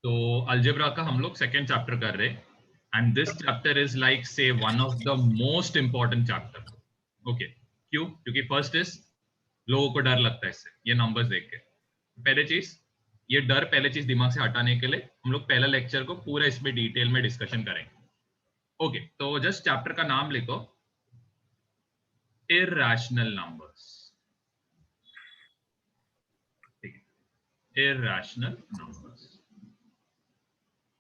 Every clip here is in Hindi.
तो अलजेब्रा का हम लोग सेकेंड चैप्टर कर रहे हैं and this chapter is like say one of the most important chapter. Okay, क्यों? क्योंकि फर्स्ट इज लोगों को डर लगता है इससे, ये नंबर्स देख के। पहले चीज, ये डर पहले चीज दिमाग से हटाने के लिए हम लोग पहला लेक्चर को पूरा इसमें डिटेल में डिस्कशन करेंगे। ओके, तो जस्ट चैप्टर का नाम लिखो, इरैशनल नंबर्स। ठीक है, इरैशनल नंबर्स।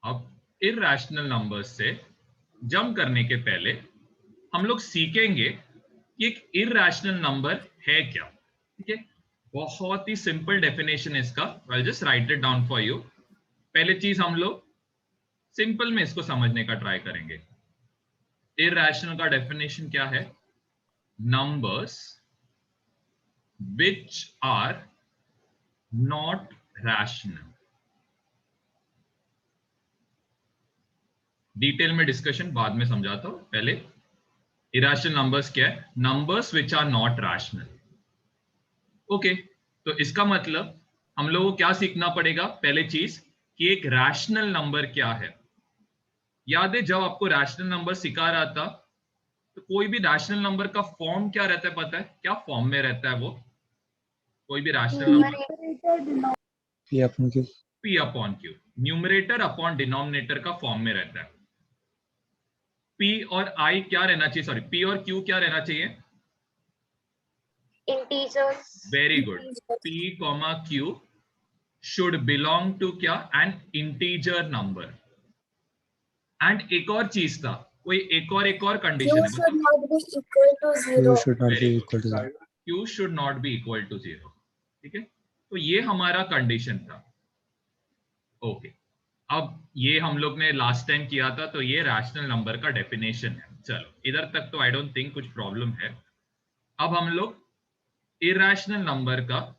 अब इरैशनल नंबर्स से जंप करने के पहले हम लोग सीखेंगे कि एक इरैशनल नंबर है क्या। ठीक है, बहुत ही सिंपल डेफिनेशन है इसका। I just right it down for you. पहले चीज हम लोग सिंपल में इसको समझने का ट्राई करेंगे। इरैशनल का डेफिनेशन क्या है? Numbers which are not rational. Detail में डिस्कशन बाद में समझाता हूं, पहले इरैशनल नंबर्स क्या है? Numbers which are not rational. Okay, तो इसका मतलब हम लोगों को क्या सीखना पड़ेगा? पहले चीज कि एक रैशनल नंबर क्या है। याद है जब आपको रैशनल नंबर सिखा रहा था तो कोई भी रैशनल नंबर का फॉर्म क्या रहता है पता है? क्या फॉर्म में रहता है वो? कोई भी rational number P upon Q, numerator upon denominator का फॉर्म में रहता है। पी और आई क्या रहना चाहिए? सॉरी, पी और क्यू क्या रहना चाहिए? Integers. Very good. P comma Q should belong to क्या? An integer number. एंड एक और चीज था, कोई एक और कंडीशन है, should not be equal to zero. Q should not be equal to 0। ठीक है, तो ये हमारा कंडीशन था। ओके, अब ये हम लोग ने लास्ट टाइम किया था, तो ये रैशनल नंबर का डेफिनेशन है। चलो इधर तक तो आई डोंट थिंक कुछ प्रॉब्लम है। अब हम लोग इरैशनल नंबर का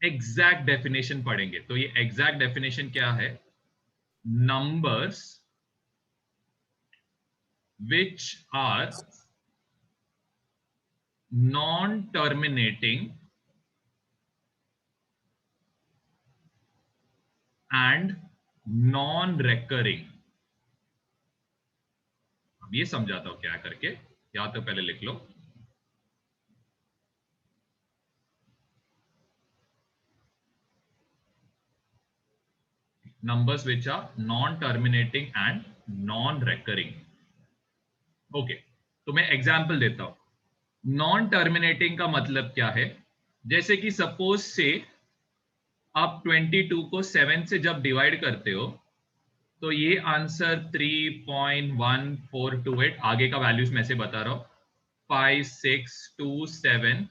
एग्जैक्ट डेफिनेशन पढ़ेंगे। तो ये एग्जैक्ट डेफिनेशन क्या है? Numbers which are non-terminating and non-recurring। अब ये समझाता हूं क्या करके, या तो पहले लिख लो। numbers which are non-terminating and non-recurring। Okay, तो मैं एग्जांपल देता हूं। नॉन टर्मिनेटिंग का मतलब क्या है? जैसे कि सपोज से आप 22 को 7 से जब डिवाइड करते हो तो ये आंसर 3.1428, आगे का वैल्यूज मैं से बता रहा हूं, 5627।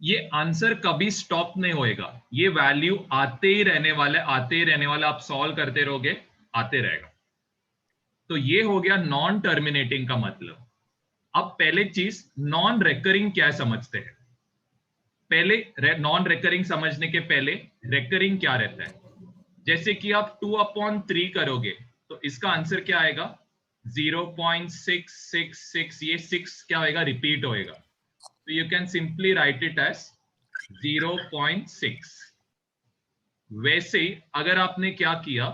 ये आंसर कभी स्टॉप नहीं होएगा, ये वैल्यू आते ही रहने वाला, आते ही रहने वाला। आप सॉल्व करते रहोगे, आते रहेगा। तो ये हो गया नॉन टर्मिनेटिंग का मतलब। अब पहले चीज नॉन रेकरिंग क्या समझते हैं? पहले नॉन रेकरिंग समझने के पहले रेकरिंग क्या रहता है? जैसे कि आप 2/3 करोगे तो इसका आंसर क्या आएगा? 0.666। ये 6 क्या होएगा? रिपीट होएगा। तो you can simply write it as 0.6। वैसे अगर आपने क्या किया,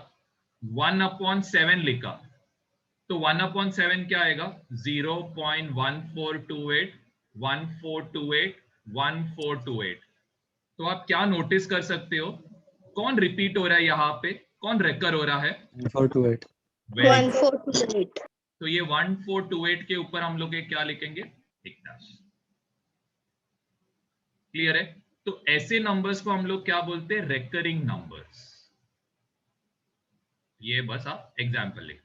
1/7 लिखा तो 1/7 क्या आएगा? 0.1428 1428 1428। तो आप क्या नोटिस कर सकते हो? कौन रिपीट हो रहा है यहाँ पे? कौन रेकर हो रहा है? 1428। 1428। तो ये 1428 के ऊपर हम लोग क्या लिखेंगे? एक डैश। क्लियर है? तो ऐसे नंबर्स को हम लोग क्या बोलते हैं? Recurring numbers. ये बस आप एग्जाम्पल लिखना।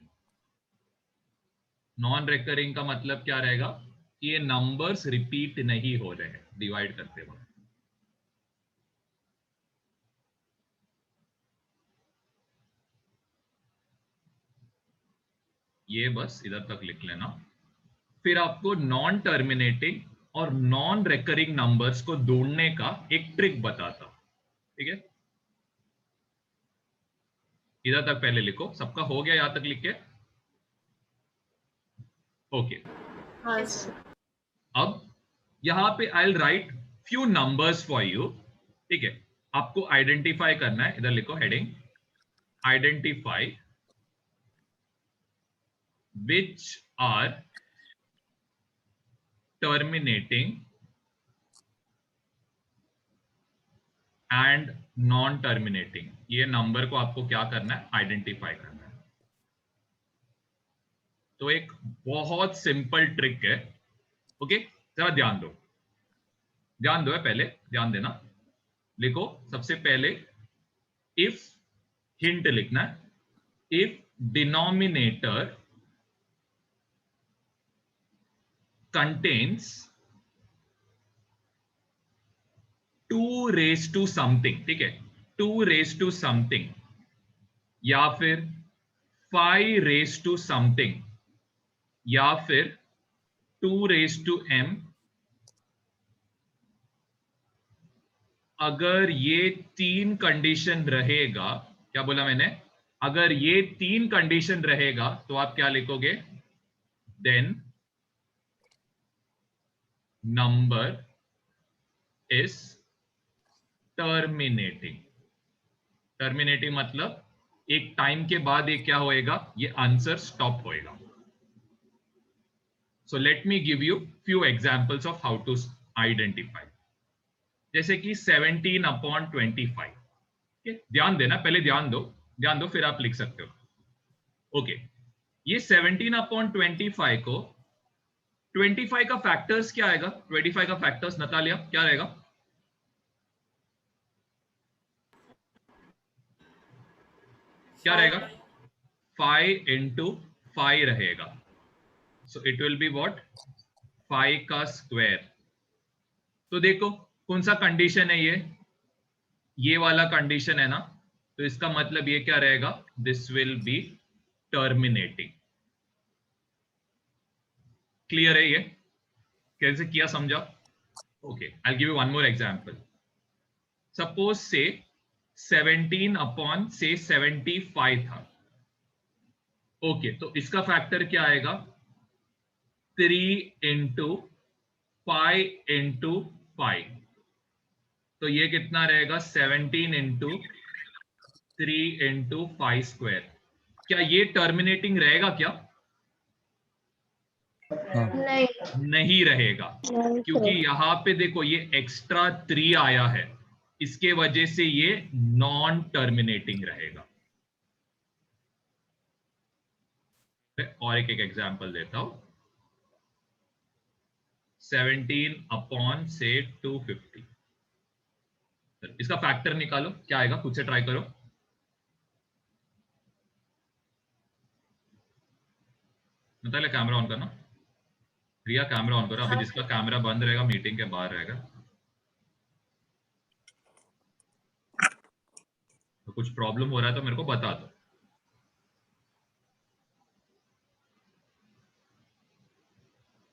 नॉन रेकरिंग का मतलब क्या रहेगा? कि ये नंबर्स रिपीट नहीं हो रहे हैं डिवाइड करते वक्त। ये बस इधर तक लिख लेना। फिर आपको नॉन टर्मिनेटिंग और नॉन रेकरिंग नंबर्स को ढूंढने का एक ट्रिक बताता हूं। ठीक है, इधर तक पहले लिखो। सबका हो गया यहां तक लिख के? ओके, अब यहां पे I will write few numbers for you. ठीक है, आपको आइडेंटिफाई करना है। इधर लिखो heading identify which are terminating and non terminating. ये नंबर को आपको क्या करना है, आइडेंटिफाई करना है। तो एक बहुत सिंपल ट्रिक है। ओके, जरा ध्यान दो, ध्यान दो है, पहले ध्यान देना। लिखो सबसे पहले इफ, हिंट लिखना है, if denominator contains 2 raise to something, ठीक है, 2 रेज टू समथिंग या फिर 5 रेज टू समथिंग या फिर 2 रेज टू m, अगर ये 3 कंडीशन रहेगा, क्या बोला मैंने, अगर ये 3 कंडीशन रहेगा तो आप क्या लिखोगे, then number is terminating. Terminating मतलब एक टाइम के बाद ये क्या होएगा, ये आंसर स्टॉप होएगा। So let me give you few examples of how to identify. जैसे कि 17/25, ध्यान देना, पहले ध्यान दो फिर आप लिख सकते हो। ओके, ये 17/25 को 25 का फैक्टर्स क्या आएगा, 25 का फैक्टर्स नतालिया क्या रहेगा, क्या रहेगा, 5 into 5 रहेगा। So it will be what, 5 का स्क्वायर। तो देखो कौन सा कंडीशन है ये वाला कंडीशन है ना, तो इसका मतलब ये क्या रहेगा, this will be terminating. Clear है ये, कैसे किया समझा। Okay, I give you one more example. Suppose से 17/75 था। ओके, तो इसका फैक्टर क्या आएगा, 3 into 5 into 5। तो ये कितना रहेगा, 17 into 3 into 5 स्क्वायर। क्या ये टर्मिनेटिंग रहेगा क्या, नहीं रहेगा, क्योंकि यहां पे देखो ये एक्स्ट्रा 3 आया है, इसके वजह से ये नॉन टर्मिनेटिंग रहेगा। और एक एग्जांपल देता हूं, 17/250, इसका फैक्टर निकालो, क्या आएगा, खुद से ट्राई करो। मतलब कैमरा ऑन करना, रिया कैमरा ऑन करो, अभी जिसका कैमरा बंद रहेगा मीटिंग के बाहर रहेगा। तो कुछ प्रॉब्लम हो रहा है तो मेरे को बता दो।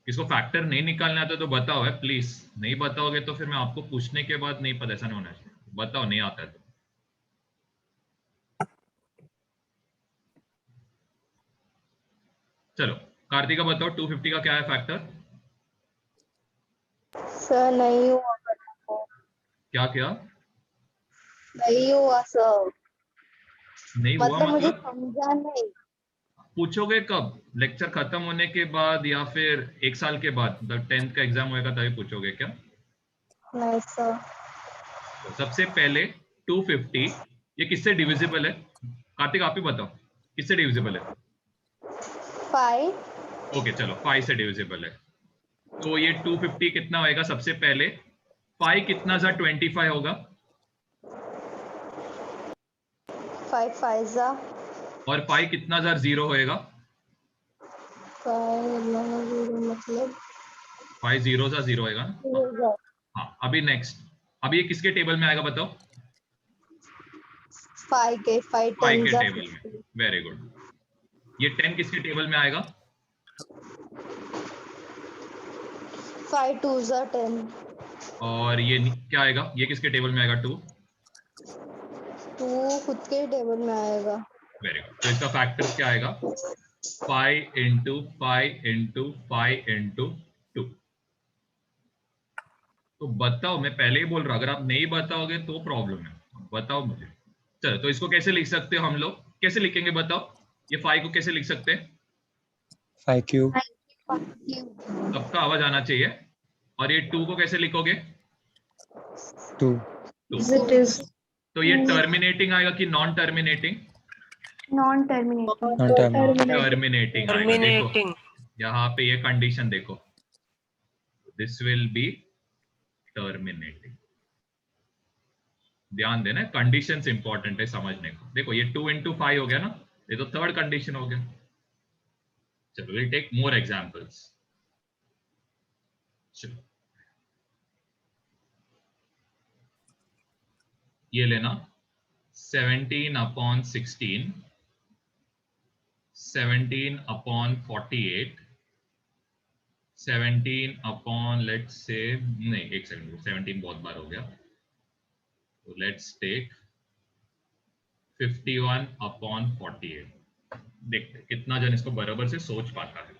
किसको फैक्टर नहीं निकालना आता तो बताओ है, प्लीज। नहीं बताओगे तो फिर मैं आपको पूछने के बाद नहीं पता, ऐसा नहीं होना चाहिए। बताओ नहीं आता है तो। चलो कार्तिका बताओ, 250 का क्या है फैक्टर। सर नहीं हुआ, क्या क्या नहीं हुआ सर, नहीं हुआ मतलब मुझे मतलब समझा नहीं। पूछोगे कब, लेक्चर खत्म होने के बाद या फिर 1 साल के बाद, मतलब 10th का एग्जाम होएगा तभी पूछोगे क्या। नहीं सर। तो सबसे पहले 250 ये किससे डिविजिबल है, कार्तिक आप ही बताओ किससे डिविजिबल है। 5। ओके चलो 5 से डिविजिबल है। तो ये 250 कितना होएगा, सबसे पहले 5 कितना सा 25 होगा, 5 5 जा, और 5 कितना सा 0 होएगा, 5 मतलब 5 0 सा 0 होएगा ना। हाँ अभी नेक्स्ट, अभी ये किसके टेबल में आएगा बताओ, 5 के 5 5 10 के जा टेबल में, वेरी गुड। ये 10 किसके टेबल में आएगा, 5 2 जा 10, और ये क्या आएगा, ये किसके टेबल में आएगा, 2। 2 खुद के टेबल में आएगा। वेरी गुड, तो इसका फैक्टर्स क्या आएगा, 5 into 5 into 5 into 2। तो बताओ, मैं पहले ही बोल रहा हूं अगर आप नहीं बताओगे तो प्रॉब्लम है, बताओ मुझे। चलो तो इसको कैसे लिख सकते हो हम लोग, कैसे लिखेंगे बताओ? ये 5 को कैसे लिख सकते हैं? 5 क्यूब। सबका आवाज आना चाहिए। और ये 2 को कैसे लिखोगे? 2 It is तो ये टर्मिनेटिंग आएगा कि non terminating? non-terminating. Non terminating. Terminating आएगा। देखो यहाँ पे ये कंडीशन देखो, दिस विल बी टर्मिनेटिंग। ध्यान देना, कंडीशंस इंपॉर्टेंट है समझने को। देखो ये 2 into 5 हो गया ना, ये तो थर्ड कंडीशन हो गया। चलो विल टेक मोर एग्जांपल्स। चलो ये लेना 17/16, 17/48, 17 upon लेट्स से, नहीं एक सेकंड, 17 बहुत बार हो गया, तो लेट्स टेक 51/48। देखते कितना जन इसको बराबर से सोच पाता है।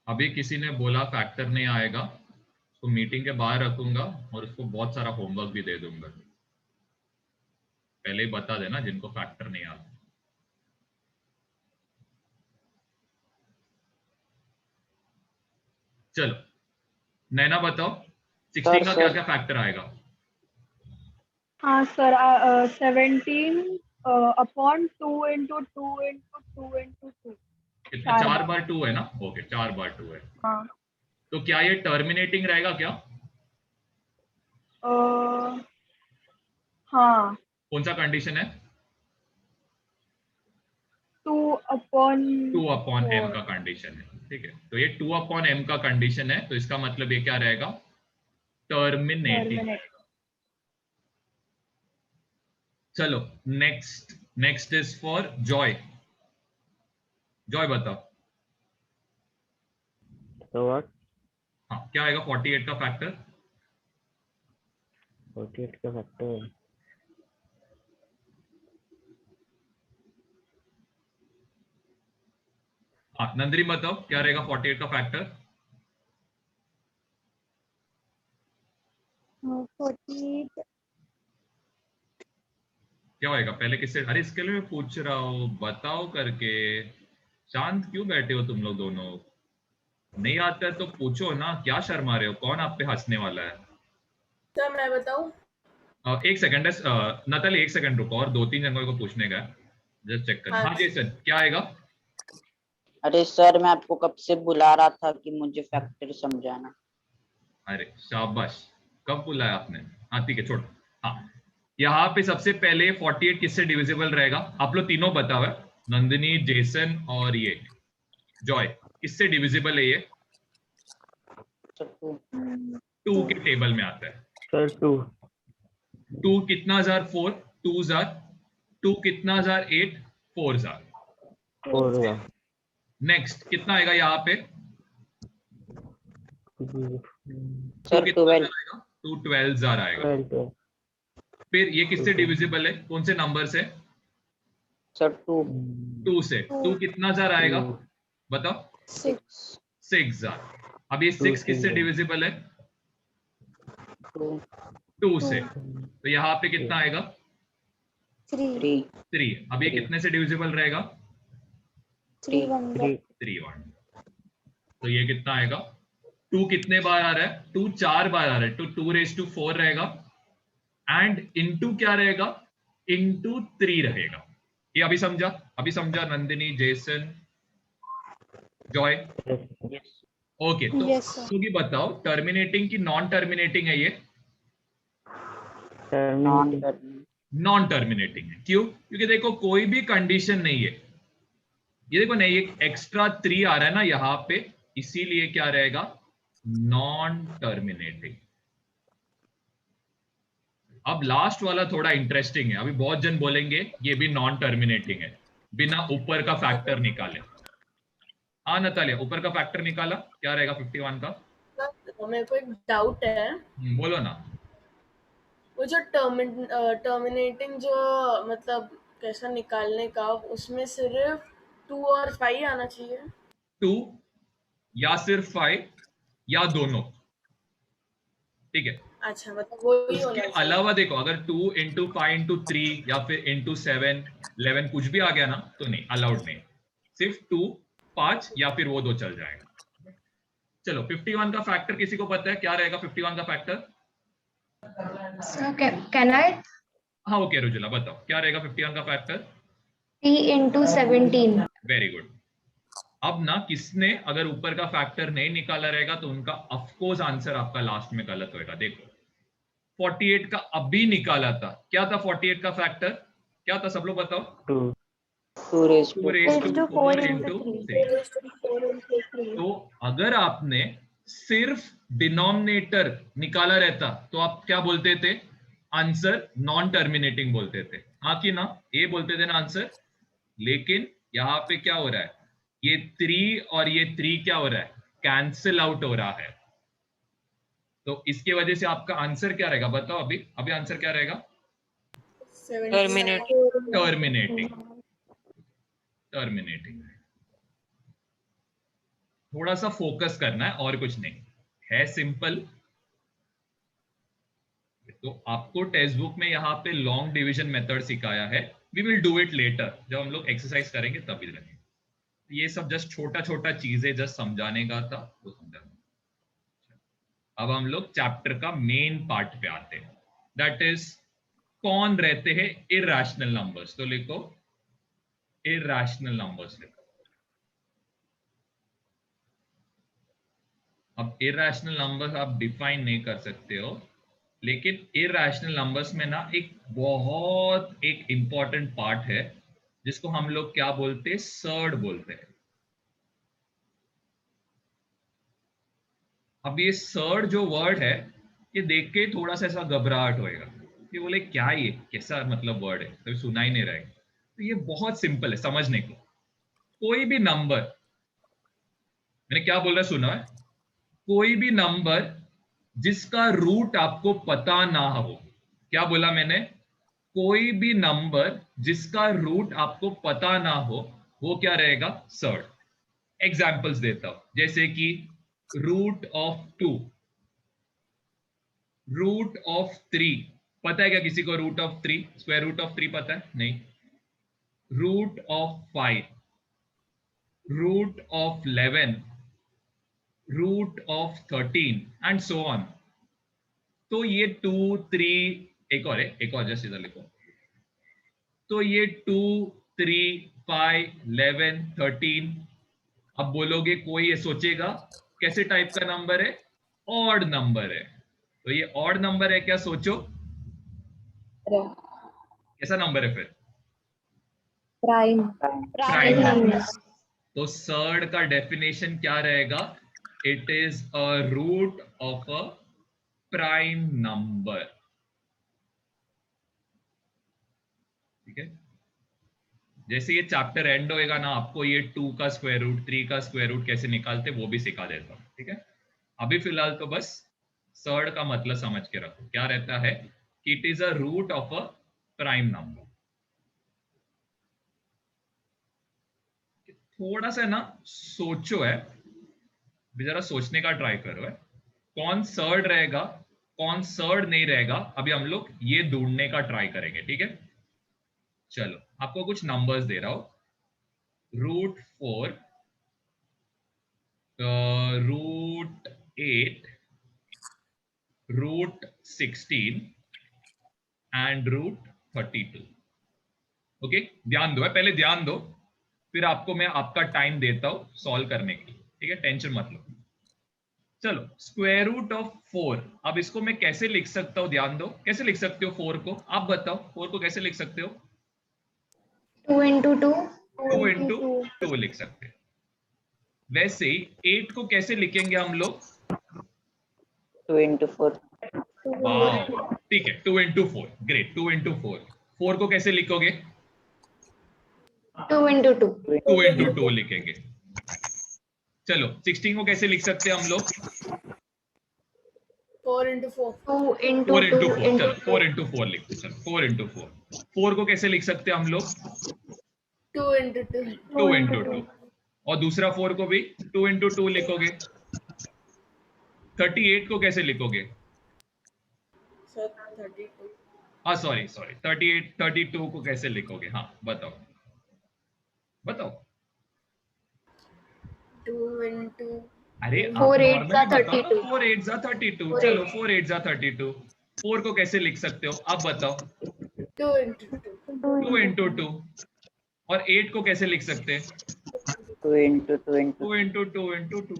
अभी किसी ने बोला फैक्टर नहीं आएगा, तो मीटिंग के बाहर रखूंगा और उसको बहुत सारा होमवर्क भी दे दूंगा। पहले ही बता देना जिनको फैक्टर नहीं आता। चलो नैना बताओ 16 का क्या क्या फैक्टर आएगा? हाँ सर, 17/2 into 2 into 2 into 2। कितना? 4/2 है ना? ओके 4/2 है। हाँ। तो क्या ये टर्मिनेटिंग रहेगा क्या? हाँ। कौन सा कंडीशन है? 2/4 m का कंडीशन है। ठीक है, तो ये 2/m का कंडीशन है, तो इसका मतलब ये क्या रहेगा? टर्मिनेटिंग। चलो next is for Joy. Joy बताओ। तो व्हाट? हाँ क्या आएगा 48 का फैक्टर? 48 का फैक्टर हाँ नंदरी बताओ क्या रहेगा 48 का फैक्टर? 48 क्या होएगा? पहले किससे? अरे इसके लिए मैं पूछ रहा हूँ, बताओ करके। शांत क्यों बैठे हो तुम लोग दोनों? नहीं आता है तो पूछो ना, क्या शर्मा रहे हो? कौन आप पे हंसने वाला है? सर मैं बताऊं? एक सेकंड है नताली, एक सेकंड रुको, और 2-3 जनों को पूछने का है, जस्ट चेक करना। हाँ जेसन क्या आएगा? अरे सर मैं आपको कब से बुला रहा था कि मुझे फैक्टर समझाना। अरे शाबाश, कब बुलाया आपने? हाँ ठीक है छोड़। हाँ यहाँ पे सबसे पहले 48 किससे डिविजिबल रहेगा? आप लोग तीनों बताओ, नंदिनी, जेसन और ये जॉय, किससे डिविजिबल है ये? 2 के टेबल में आता है। सर 2 कितना जार? 4 2 जार 2 कितना जार? 8 4 जार 4 नेक्स्ट कितना आएगा यहाँ पे? सर 12 2 12 जार आएगा। फिर ये किससे डिविजिबल है? कौन से नंबर से? सर 2 से। 2 कितना जार आएगा बताओ? 6 जार। अब ये 6 किससे डिविजिबल है? 2 से। तो यहाँ पे कितना आएगा? 3। अब ये कितने से डिविजिबल रहेगा? 3 1। तो ये कितना आएगा? 2 कितने बार आ रहा है? 2 4 बार आ रहा है, तो 2⁴ रहेगा। एंड इनटू क्या रहेगा? इनटू 3 रहेगा। ये अभी समझा नंदिनी, जेसन, जॉय? ओके तो Yes, sir. भी बताओ टर्मिनेटिंग की नॉन टर्मिनेटिंग है? ये नॉन टर्मिनेटिंग है। क्यों? क्योंकि देखो कोई भी कंडीशन नहीं है। ये देखो नहीं, एक एक्स्ट्रा 3 आ रहा है ना यहाँ पे, इसीलिए क्या रहेगा? Non terminating. अब लास्ट वाला थोड़ा इंटरेस्टिंग है। अभी बहुत जन बोलेंगे ये भी नॉन टर्मिनेटिंग है बिना ऊपर का फैक्टर निकाले। हाँ नतालिया, ऊपर का फैक्टर निकाला, क्या रहेगा 51 का? सर मेरे को एक डाउट है। बोलो ना। वो जो टर्मिनेटिंग जो मतलब कैसा निकालने का, उसमें सिर्फ 2 और 5 आना चाहिए। 2 या सिर्फ 5 या दोनों, ठीक है। अच्छा मतलब वही होना उसके चाहिए। अलावा देखो अगर 2 into 5 into 3 या फिर into 7 11 कुछ भी आ गया ना तो नहीं, अलाउड नहीं, सिर्फ 2 5 या फिर वो दो चल जाएगा। चलो 51 का फैक्टर किसी को पता है क्या रहेगा 51 का फैक्टर? So can I? हाँ ओके रुजुला बताओ क्या रहेगा 51 का फैक्टर? 3 into 17. Very good. अब ना किसने अगर ऊपर का फैक्टर नहीं निकाला रहेगा तो उनका ऑफकोर्स आंसर आपका लास्ट में गलत होएगा। देखो 48 का अभी निकाला था, क्या था 48 का फैक्टर क्या था, सब लोग बताओ। 2 raised 2 to raised to 4 4 into into 3। तो अगर आपने सिर्फ डिनोमिनेटर निकाला रहता तो आप क्या बोलते थे, आंसर नॉन टर्मिनेटिंग बोलते थे, हाँ कि ना, ये बोलते थे ना आंसर। लेकिन यहाँ पे क्या हो रहा है, ये 3 और ये 3 क्या हो रहा है, कैंसिल आउट हो रहा है। तो इसके वजह से आपका आंसर क्या रहेगा बताओ, अभी आंसर क्या रहेगा? टर्मिनेटिंग। थोड़ा सा फोकस करना है और कुछ नहीं है, सिंपल। तो आपको टेक्स्ट बुक में यहाँ पे लॉन्ग डिवीजन मेथड सिखाया है, we will do it later, जब हम लोग एक्सरसाइज करेंगे तभी करेंगे। ये सब जस्ट छोटा छोटा चीजें जस्ट समझाने का था, वो समझाने। अब हम लोग चैप्टर का मेन पार्ट पे आते हैं, दैट इज कौन रहते हैं इरैशनल नंबर्स। तो लिखो इरैशनल नंबर्स लिखो। अब इरैशनल नंबर्स आप डिफाइन नहीं कर सकते हो, लेकिन इरैशनल नंबर्स में ना एक इंपॉर्टेंट पार्ट है जिसको हम लोग क्या बोलते हैं, सर्ड बोलते हैं। अब ये सर्ड जो वर्ड है, ये देख के थोड़ा सा ऐसा घबराहट होएगा कि बोले क्या ये कैसा मतलब वर्ड है, कभी सुना ही नहीं रहेगा। तो ये बहुत सिंपल है समझने को। कोई भी नंबर, मैंने क्या बोल रहा सुना है, कोई भी नंबर जिसका रूट आपको पता ना हो, क्या बोला मैंने, कोई भी नंबर जिसका रूट आपको पता ना हो वो क्या रहेगा, सर्ड। एग्जाम्पल्स देता हूं, जैसे कि रूट ऑफ 2, रूट ऑफ 3, पता है क्या किसी को root of 3, square root of 3 पता है? नहीं। Root of 5, root of 11, root of 13 and so on. तो ये 2 3 एक और जस्ट इधर लिखो। तो ये 2 3 5 11 13। अब बोलोगे कोई ये सोचेगा कैसे टाइप का नंबर है, ऑड नंबर है। तो ये ऑड नंबर है क्या, सोचो कैसा नंबर है फिर, प्राइम नंबर। तो सर्ड का डेफिनेशन क्या रहेगा, it is a root of a prime number. ठीक है, जैसे ये चैप्टर एंड होएगा ना, आपको ये 2 का स्क्वायर रूट 3 का स्क्वायर रूट कैसे निकालते वो भी सिखा देता हूं। ठीक है, अभी फिलहाल तो बस सर्ड का मतलब समझ के रखो, क्या रहता है कि it is a root of a prime number. थोड़ा सा ना सोचो है, जरा सोचने का ट्राई करो है, कौन सर्ड रहेगा कौन सर्ड नहीं रहेगा, अभी हम लोग ये ढूंढने का ट्राई करेंगे। ठीक है, चलो आपको कुछ नंबर्स दे रहा हूं, root 4, root 8, root 16 and root 32। Okay, ध्यान दो, पहले ध्यान दो, फिर आपको मैं आपका टाइम देता हूं सॉल्व करने की। ठीक है, टेंशन मत लो। चलो स्क्वायर रूट ऑफ 4, अब इसको मैं कैसे लिख सकता हूं, ध्यान दो, कैसे लिख सकते हो 4 को, आप बताओ 4 को कैसे लिख सकते हो? 2 into 2. 2 into 2 लिख सकते हैं। वैसे ही 8 को कैसे लिखेंगे हम लोग? 2 into 4. वाह, ठीक है, 2 into 4, ग्रेट, 2 into 4। 4 को कैसे लिखोगे? 2 into 2. 2 into 2 लिखेंगे। चलो 16 को कैसे लिख सकते हैं हम लोग? 4 into 4। 2 into 4 into 2 4, into चलो 4 into 4 लिखते हैं, चलो 4 into 4। 4 को कैसे लिख सकते हैं हम लोग? 2 into 2। 2 into 2। और दूसरा 4 को भी 2 इंटू 2 लिखोगे। 38 को कैसे लिखोगे? सर 32 हाँ सॉरी 32 को कैसे लिखोगे? हाँ बताओ बताओ। 2 into अरे 4 8 जा 32 4 8 जा 32, चलो 4 8 जा 32। 4 को कैसे लिख सकते हो आप बताओ? 2 into 2 2 इंटू 2। और 8 को कैसे लिख सकते हैं? 2 into 2 into 2 इंटू 2 इंटू 2।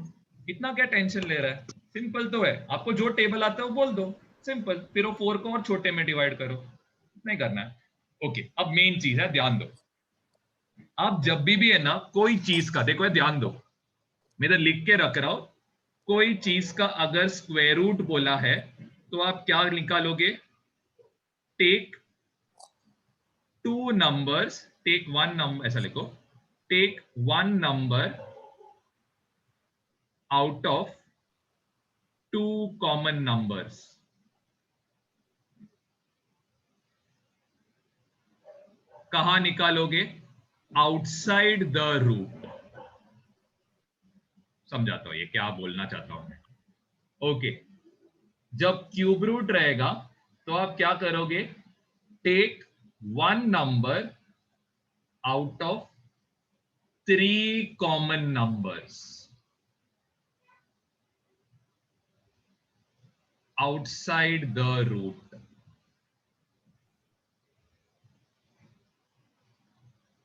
इतना क्या टेंशन ले रहा है? सिंपल तो है, आपको जो टेबल आता है वो बोल दो, सिंपल। फिर वो 4 को और छोटे में डिवाइड करो, नहीं करना है। ओके, अब मेन चीज है, ध्यान दो। आप जब भी है ना कोई चीज का, देखो ध्यान दो, मैं इधर लिख के रख रहा हूं, कोई चीज का अगर स्क्वायर रूट बोला है तो आप क्या निकालोगे? टेक 2 नंबर्स, टेक 1 नंबर, ऐसा लिखो, take 1 number out of 2 common numbers. कहां निकालोगे? Outside the root. समझाता हूं ये क्या बोलना चाहता हूं मैं। ओके, जब क्यूब रूट रहेगा तो आप क्या करोगे? Take 1 number out of 3 common numbers outside the root.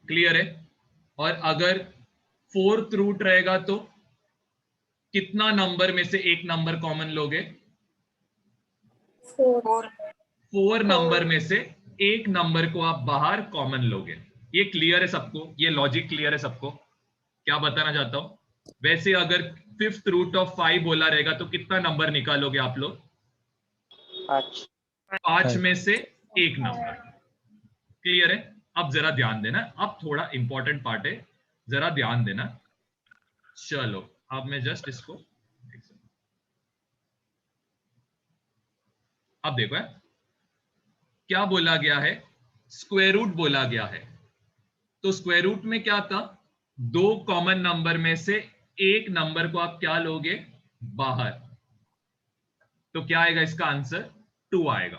Clear है? और अगर 4th रूट रहेगा तो कितना नंबर में से एक नंबर कॉमन लोगे? 4 नंबर में से एक नंबर को आप बाहर कॉमन लोगे। ये क्लियर है सबको? ये लॉजिक क्लियर है सबको? क्या बताना चाहता हूं? वैसे अगर 5th रूट ऑफ 5 बोला रहेगा तो कितना नंबर निकालोगे आप लोग? 5। 5 में से एक नंबर। क्लियर है? अब जरा ध्यान देना, अब थोड़ा इंपॉर्टेंट पार्ट है, जरा ध्यान देना। चलो अब मैं जस्ट इसको, अब देखो है क्या बोला गया है? स्क्वायर रूट बोला गया है। तो स्क्वायर रूट में क्या था? 2 कॉमन नंबर में से एक नंबर को आप क्या लोगे? बाहर। तो क्या आएगा इसका आंसर? 2 आएगा।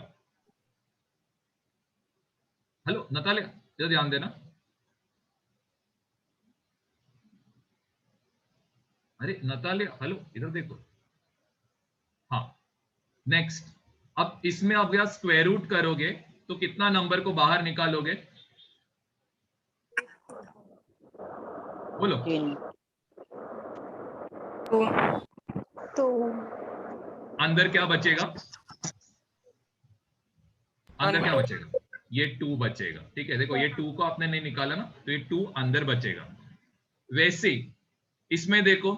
हेलो नतालिया, इधर ध्यान देना। अरे नतालिया, हेलो इधर देखो। हाँ, नेक्स्ट। अब इसमें आप या स्क्वायर रूट करोगे तो कितना नंबर को बाहर निकालोगे? बोलो। 3। तो अंदर क्या बचेगा? अंदर क्या बचेगा? ये 2 बचेगा। ठीक है, देखो ये 2 को आपने नहीं निकाला ना, तो ये 2 अंदर बचेगा। वैसे इसमें देखो,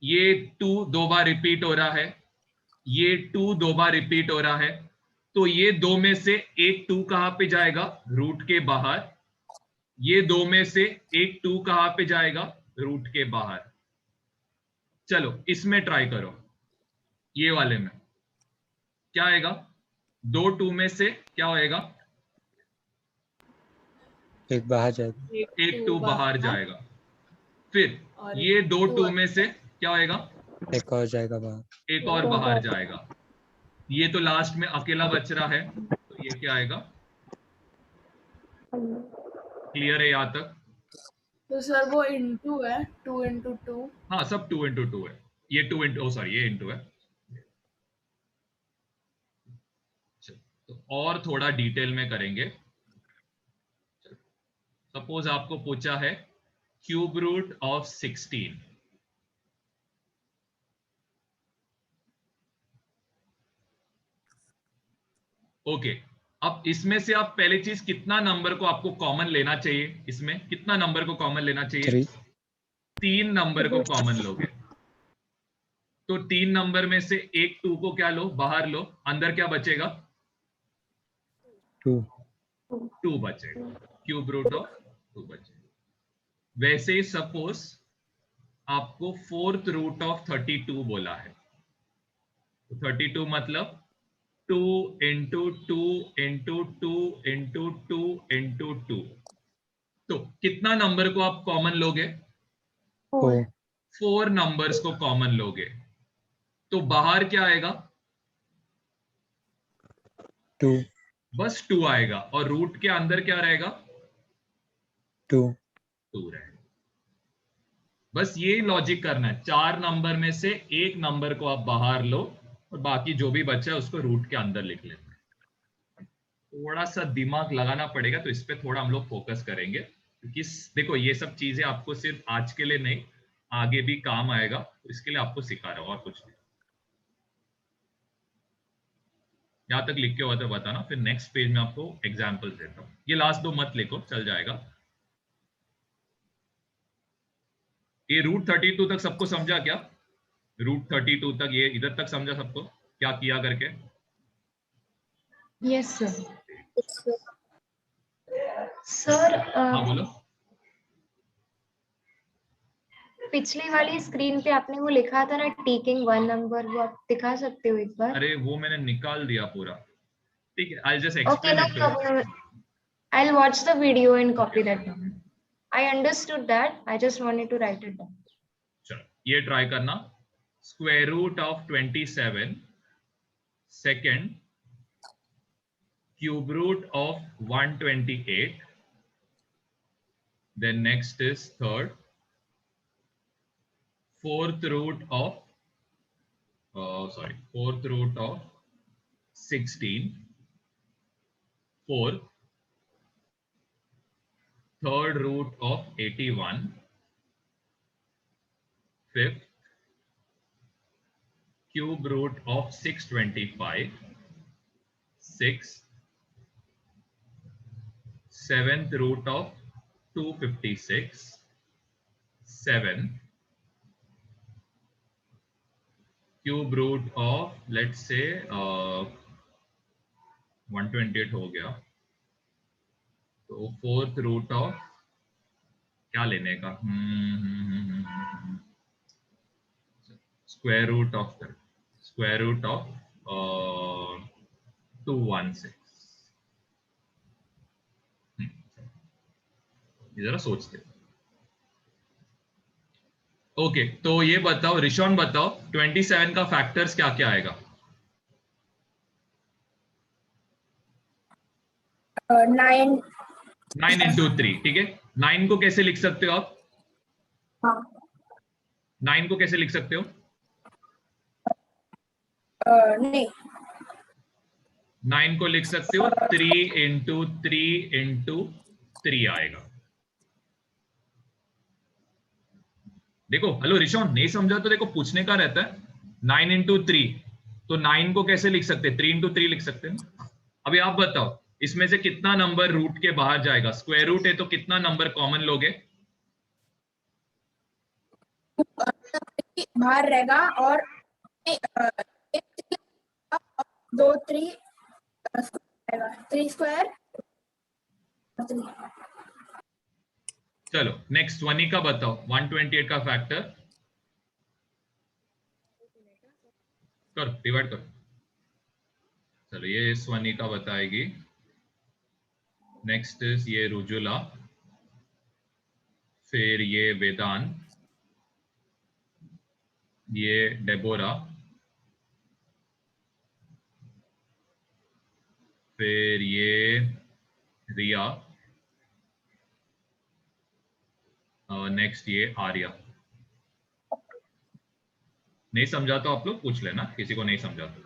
ये 2 2 बार रिपीट हो रहा है, ये 2 2 बार रिपीट हो रहा है, तो ये 2 में से एक 2 कहां पे जाएगा? रूट के बाहर। ये 2 में से एक 2 कहां पे जाएगा? रूट के बाहर। चलो इसमें ट्राई करो, ये वाले में क्या आएगा? 2 2 में से क्या होएगा? एक बाहर जाएगा, एक 2 बाहर जाएगा। फिर और ये 2 two 2 में से क्या होएगा? एक और जाएगा बाहर। एक और बाहर जाएगा। ये तो लास्ट में अकेला बच रहा है, तो ये क्या आएगा? क्लियर है यहां तक? तो सर वो इंटू है 2 into 2 हाँ सब 2 इंटू 2 है। ये 2 इंटू, सॉरी ये इंटू है। तो और थोड़ा डिटेल में करेंगे। सपोज आपको पूछा है क्यूब रूट ऑफ 16। ओके, अब इसमें से आप पहली चीज, कितना नंबर को आपको कॉमन लेना चाहिए? इसमें कितना नंबर को कॉमन लेना चाहिए? 3। 3 नंबर को कॉमन लोगे। तो 3 नंबर में से एक 2 को क्या लो? बाहर लो। अंदर क्या बचेगा? 2। 2 बचेगा। क्यूब रूट ऑफ 2 बचेगा। वैसे ही सपोज आपको 4th रूट ऑफ 32 बोला है, तो 32 मतलब 2 इंटू 2 इंटू 2 इंटू 2 इंटू 2। तो कितना नंबर को आप कॉमन लोगे? फोर है। 4 नंबर्स को कॉमन लोगे तो बाहर क्या आएगा? 2 बस 2 आएगा और रूट के अंदर क्या रहेगा? 2 2 रहेगा। बस ये लॉजिक करना है, 4 नंबर में से एक नंबर को आप बाहर लो और बाकी जो भी बचा है उसको रूट के अंदर लिख लेते हैं। थोड़ा सा दिमाग लगाना पड़ेगा, तो इस पे थोड़ा हम लोग फोकस करेंगे, क्योंकि देखो ये सब चीजें आपको सिर्फ आज के लिए नहीं, आगे भी काम आएगा, तो इसके लिए आपको सिखा रहा हूं और कुछ नहीं। यहां तक लिख के हुआ तो बताना, फिर नेक्स्ट पेज में आपको एग्जाम्पल देता हूं। ये लास्ट 2 मत लिखो, चल जाएगा। ये रूट 32 तक सबको समझा क्या? रूट 32 तक, ये इधर तक समझा सबको क्या किया करके? Yes sir. सर हाँ बोलो। पिछली वाली स्क्रीन पे आपने वो लिखा था ना टेकिंग 1 नंबर, वो आप दिखा सकते हो एक बार? अरे वो मैंने निकाल दिया पूरा, ठीक है। I just Okay, explain no it to you. problem. I'll watch the video and copy that down. I understood that. I just wanted to write it down. चलो ये ट्राई करना। Square root of 27 second, cube root of 128, then next is third, fourth root of fourth root of 16, fourth, third root of 81, fifth, cube root of 625, sixth, seventh root of 256, seventh, cube root of let's say 128 हो गया, तो फोर्थ रूट ऑफ क्या लेने का? Square root of 216। जरा सोचते। ओके, तो ये बताओ रिशॉन, बताओ 27 का फैक्टर्स क्या क्या आएगा? 9 into 3, ठीक है। 9 को कैसे लिख सकते हो आप? हाँ 9 को कैसे लिख सकते हो? नहीं 9 को लिख सकते हो 3 into 3 into 3 आएगा। देखो, हेलो रिशॉन, नहीं समझा तो देखो पूछने का रहता है। 9 into 3, तो 9 को कैसे लिख सकते हैं? 3 into 3 लिख सकते हैं। अभी आप बताओ इसमें से कितना नंबर रूट के बाहर जाएगा? स्क्वायर रूट है तो कितना नंबर कॉमन लोगे? बाहर रहेगा और 2 3 स्क्वायर। चलो नेक्स्ट स्वनी का बताओ, 128 का फैक्टर कर, डिवाइड करो। चलो ये स्वनी का बताएगी। नेक्स्ट इज ये रुजुला, फिर ये वेदांत, ये डेबोरा, फिर ये रिया, नेक्स्ट ये आर्या। नहीं समझा तो आप लोग पूछ लेना, किसी को नहीं समझा तो।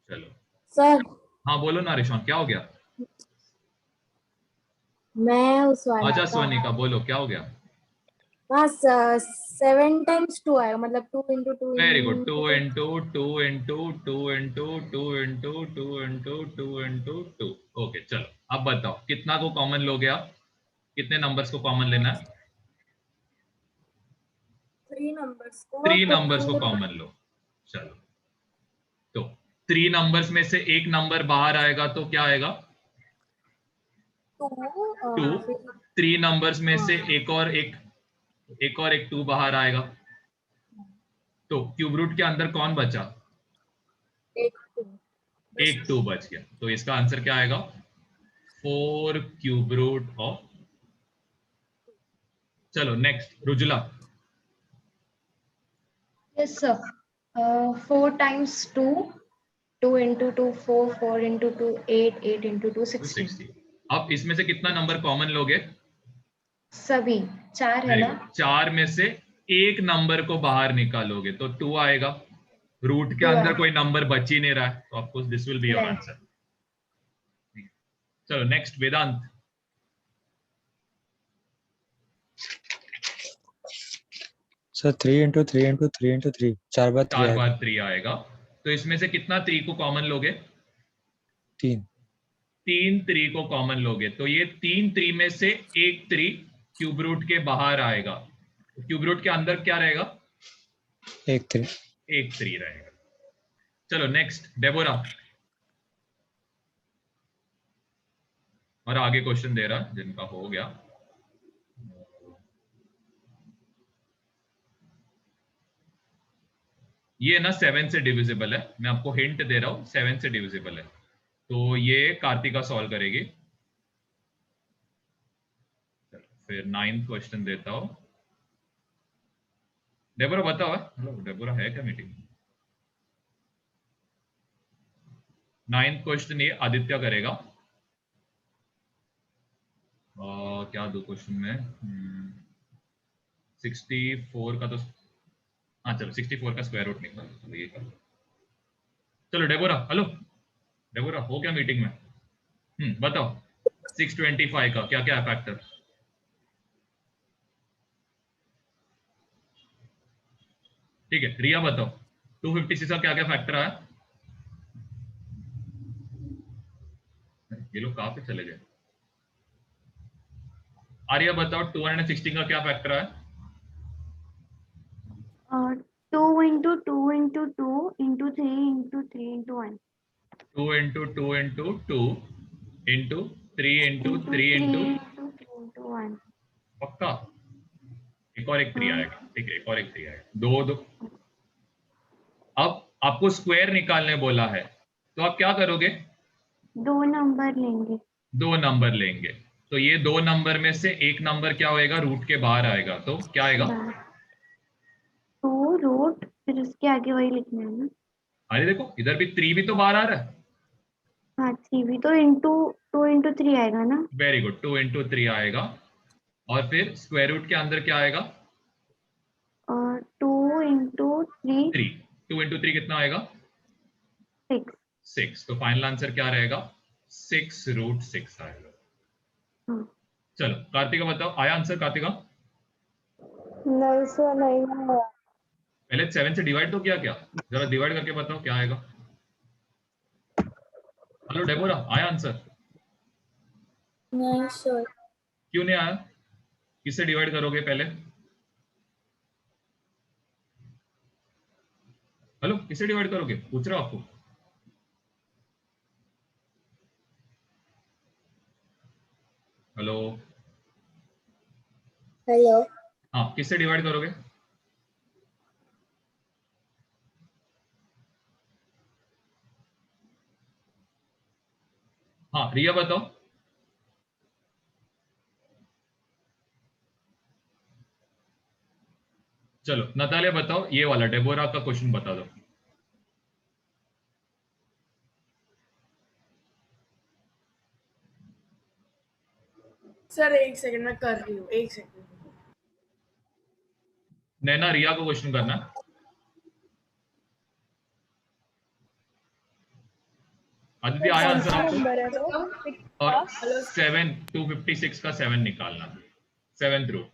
चलो सर हाँ बोलो ना रिशॉन, क्या हो गया? मैं उस वाला अच्छा का स्वनी का बोलो, क्या हो गया? हाँ 7 times 2 आएगा, मतलब 2 into 2 very good. 2 into 2 into 2 into 2 into 2 into 2 into 2। Okay चलो अब बताओ कितना को कॉमन लोगे आप? कितने नंबर्स को कॉमन लेना है? 3 numbers को 3 नंबर्स को कॉमन लो। चलो तो 3 नंबर्स में से एक नंबर बाहर आएगा तो क्या आएगा? 2। 3 नंबर्स में से एक और एक 2 बाहर आएगा, तो क्यूब रूट के अंदर कौन बचा? एक 2 बच गया, तो इसका आंसर क्या आएगा? 4 क्यूब रूट ऑफ चलो next रुजुला। Yes, sir. 4 times 2, 2 into 2, 4, 4 into 2, 8, 8 into 2, 16. 60। अब इसमें से कितना नंबर कॉमन लोगे? सभी 4 है ना? 4 में से एक नंबर को बाहर निकालोगे तो 2 आएगा। रूट के 2 अंदर आएगा। कोई नंबर बच ही नहीं रहा है, तो of course this will be your नहीं। आंसर। चलो नेक्स्ट वेदांत। सर 3 into 3 into 3 into 3 4 बार 3 4 आएगा। बार 3 आएगा। तो इसमें से कितना 3 को कॉमन लोगे? 3 3 3 को कॉमन लोगे तो ये 3 3 में से एक 3 क्यूब रूट के बाहर आएगा। क्यूब रूट के अंदर क्या रहेगा? 1 3 एक 3 रहेगा। चलो नेक्स्ट डेबोरा। और आगे क्वेश्चन दे रहा जिनका हो गया। ये ना 7 से डिविजिबल है, मैं आपको हिंट दे रहा हूं, 7 से डिविजिबल है। तो ये कार्तिका सॉल्व करेगी। फिर 9th क्वेश्चन देता हूं। डेबोरा बताओ। हेलो डेबोरा, है क्या मीटिंग? 9th क्वेश्चन ये आदित्य करेगा। क्या दो क्वेश्चन में 64 का तो हाँ चलो 64 का स्क्वायर रूट निकाल, तो ये कर। चलो डेबोरा, हेलो डेबोरा, हो क्या मीटिंग में? बताओ 625 का क्या क्या है फैक्टर? ठीक है रिया बताओ 256 का क्या क्या फैक्टर आया? ये लोग कहां पे चले गए? आर्या बताओ 216 का क्या फैक्टर आया? 2 into 2 into 2 into 3 into 3 into 1. 2 into 2 into 2 into 3 into 3 into 3 into 1. पक्का? एक और एक 3 आएगा। ठीक है, एक और एक 3 आएगा। दो दो। अब आपको स्क्वायर निकालने बोला है तो आप क्या करोगे? 2 नंबर लेंगे। 2 नंबर लेंगे। तो ये 2 नंबर में से एक नंबर क्या होएगा? रूट के बाहर आएगा। तो क्या आएगा? 2 रूट, फिर उसके आगे वही लिखना है ना। अरे देखो इधर भी 3 भी तो बाहर आ रहा है। हाँ 3 भी तो इंटू 2 into 3 आएगा ना। वेरी गुड, 2 into 3 आएगा। और फिर स्क्वायर रूट के अंदर क्या आएगा? और 2 into 3 3। 2 into 3 कितना आएगा? 6। 6। तो फाइनल आंसर क्या रहेगा? 6 रूट 6 आएगा। हाँ। चलो कार्तिका बताओ, आया आंसर कार्तिका? नहीं सर नहीं आया। पहले 7 से डिवाइड तो किया क्या? जरा डिवाइड करके बताओ क्या आएगा। हेलो डेबोरा, आया आंसर? नहीं सर। क्यों नहीं आया? किससे डिवाइड करोगे पहले? हेलो किससे डिवाइड करोगे? पूछ रहा हूं आपको। Hello hello. हाँ, किससे डिवाइड करोगे? हाँ रिया बताओ। चलो नतालिया बताओ, ये वाला डेबोरा का क्वेश्चन बता दो। सर एक सेकंड मैं कर रही हूँ, एक सेकंड। नैना रिया को क्वेश्चन करना है। आदित्य आया आंसर आपको? और 7 256 का 7 निकालना, 7th रूट।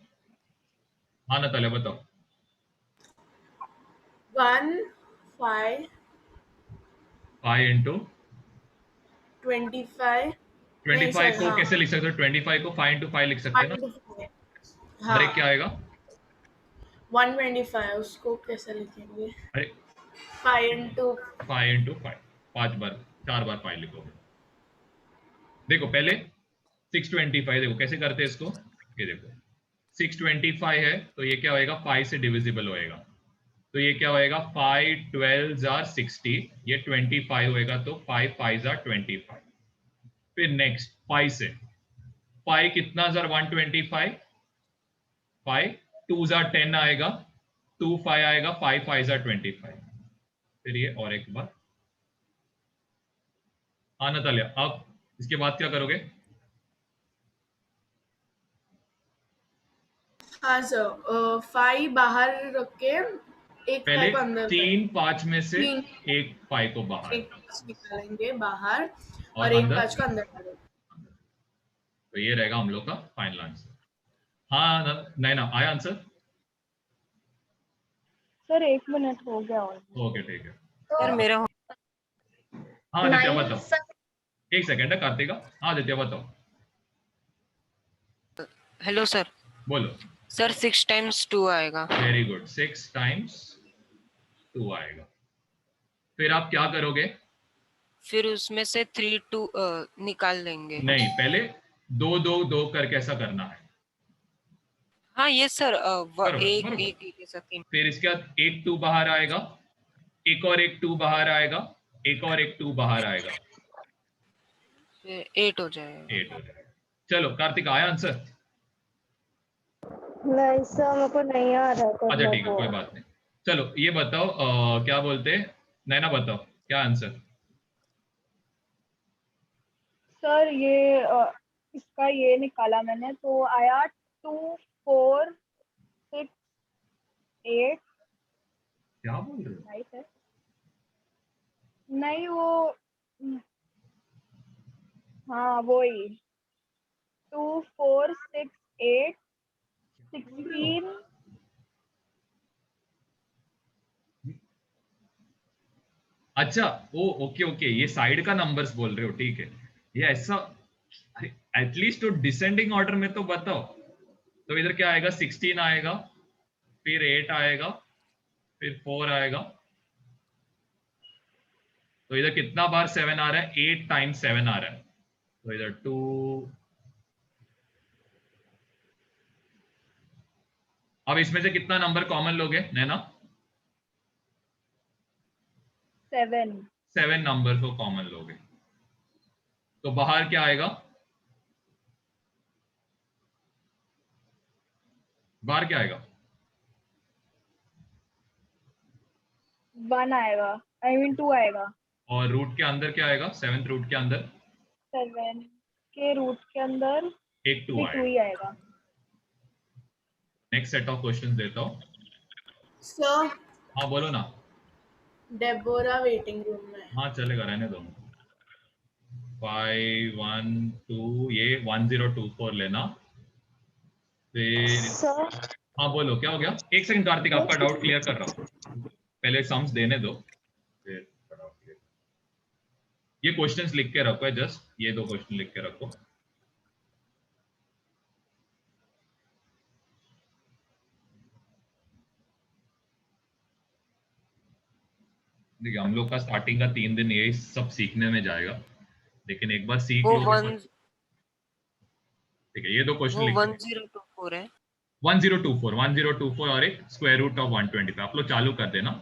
हाँ नतालिया बताओ। 1 5 5 into 25 25 को हाँ। कैसे लिख सकते हो? 25 को 5 into 5 लिख सकते हैं ना। ब्रेक क्या आएगा? 125 उसको कैसे लिखेंगे? अरे 5 into 5 into 5, 5 बार 4 बार 5 लिखोगे। देखो पहले 625, देखो कैसे करते हैं इसको। ये देखो 625 है तो ये क्या होएगा? 5 से डिविजिबल होएगा। तो ये क्या होएगा? 5 12s are 60, ये 25 होएगा तो 5 5s are 25। फिर नेक्स्ट 5 से 5 कितना 125, 5 2s are 10 आएगा, 2 5 आएगा, 5 5s are 25। फिर ये और एक बार। हाँ नतालिया, अब इसके बाद क्या करोगे? हाँ सर, 5 बाहर रख के एक पहले 5 को अंदर 3 5 में से तीन। एक 5 को बाहर, एक 5 निकालेंगे बाहर और और एक अंदर? 5 को अंदर डालेंगे। तो ये रहेगा हम लोग का फाइनल आंसर। हाँ नैना, आया आंसर? सर 1 मिनट हो गया और ओके ठीक है। सर मेरा हाँ आदित्य नाइन बताओ, एक सेकेंड है कार्तिका। हाँ आदित्य बताओ, हेलो सर। बोलो। सर 6 times 2 आएगा। वेरी गुड, 6 times 2 आएगा। फिर आप क्या करोगे? फिर उसमें से 3 2 निकाल देंगे। नहीं, पहले 2 2 2 करके ऐसा करना है। हाँ ये सर बरोबर, एक बरोबर। एक एक ऐसा 3। फिर इसके बाद एक 2 बाहर आएगा, एक और एक 2 बाहर आएगा, एक और एक 2 बाहर आएगा, 8 हो जाएगा। 8 हो जाएगा। चलो कार्तिक, आया आंसर? नहीं सर मेरे को नहीं आ रहा है अच्छा ठीक है, कोई बात नहीं। चलो ये बताओ, क्या बोलते हैं, नैना बताओ क्या आंसर? सर ये इसका ये निकाला मैंने तो आया 2 4 6 8। क्या बोल रहे हो? नहीं सर, नहीं वो हाँ वही 2 4 6 8 16। अच्छा ओ ओके ओके, ये साइड का नंबर्स बोल रहे हो, ठीक है। ये ऐसा एटलीस्ट तो डिसेंडिंग ऑर्डर में तो बताओ। तो इधर क्या आएगा? 16 आएगा, फिर 8 आएगा, फिर 4 आएगा। तो इधर कितना बार 7 आ रहा है? 8 times 7 आ रहा है। तो इधर 2, अब इसमें से कितना नंबर कॉमन लोगे नैना? 7 नंबर को कॉमन लोगे। तो बाहर क्या आएगा? बाहर क्या आएगा? 1 आएगा, आई मीन 2 आएगा। और रूट के अंदर क्या आएगा? 7th रूट के अंदर 7 के रूट के अंदर एक 2 भी 2 आएगा। ही आएगा। नेक्स्ट सेट ऑफ क्वेश्चंस देता हूँ। सर हाँ बोलो ना। डेबोरा वेटिंग रूम में है। हाँ चलेगा, रहने दो। 5 1 2, ये 1024 लेना। फिर सर हाँ बोलो, क्या हो गया? एक सेकंड कार्तिक, आपका डाउट क्लियर कर रहा हूँ, पहले सम्स देने दो फिर डाउट क्लियर। ये क्वेश्चंस लिख के रखो, जस्ट ये 2 क्वेश्चन लिख के रखो। देखिए हम लोग का स्टार्टिंग का 3 दिन यही सब सीखने में जाएगा, लेकिन एक बार सीख वो लो। ठीक है, ये 2 क्वेश्चन वो लिख 1024 है। 1024 और एक स्क्वायर रूट ऑफ 120 पे आप लोग चालू कर देना।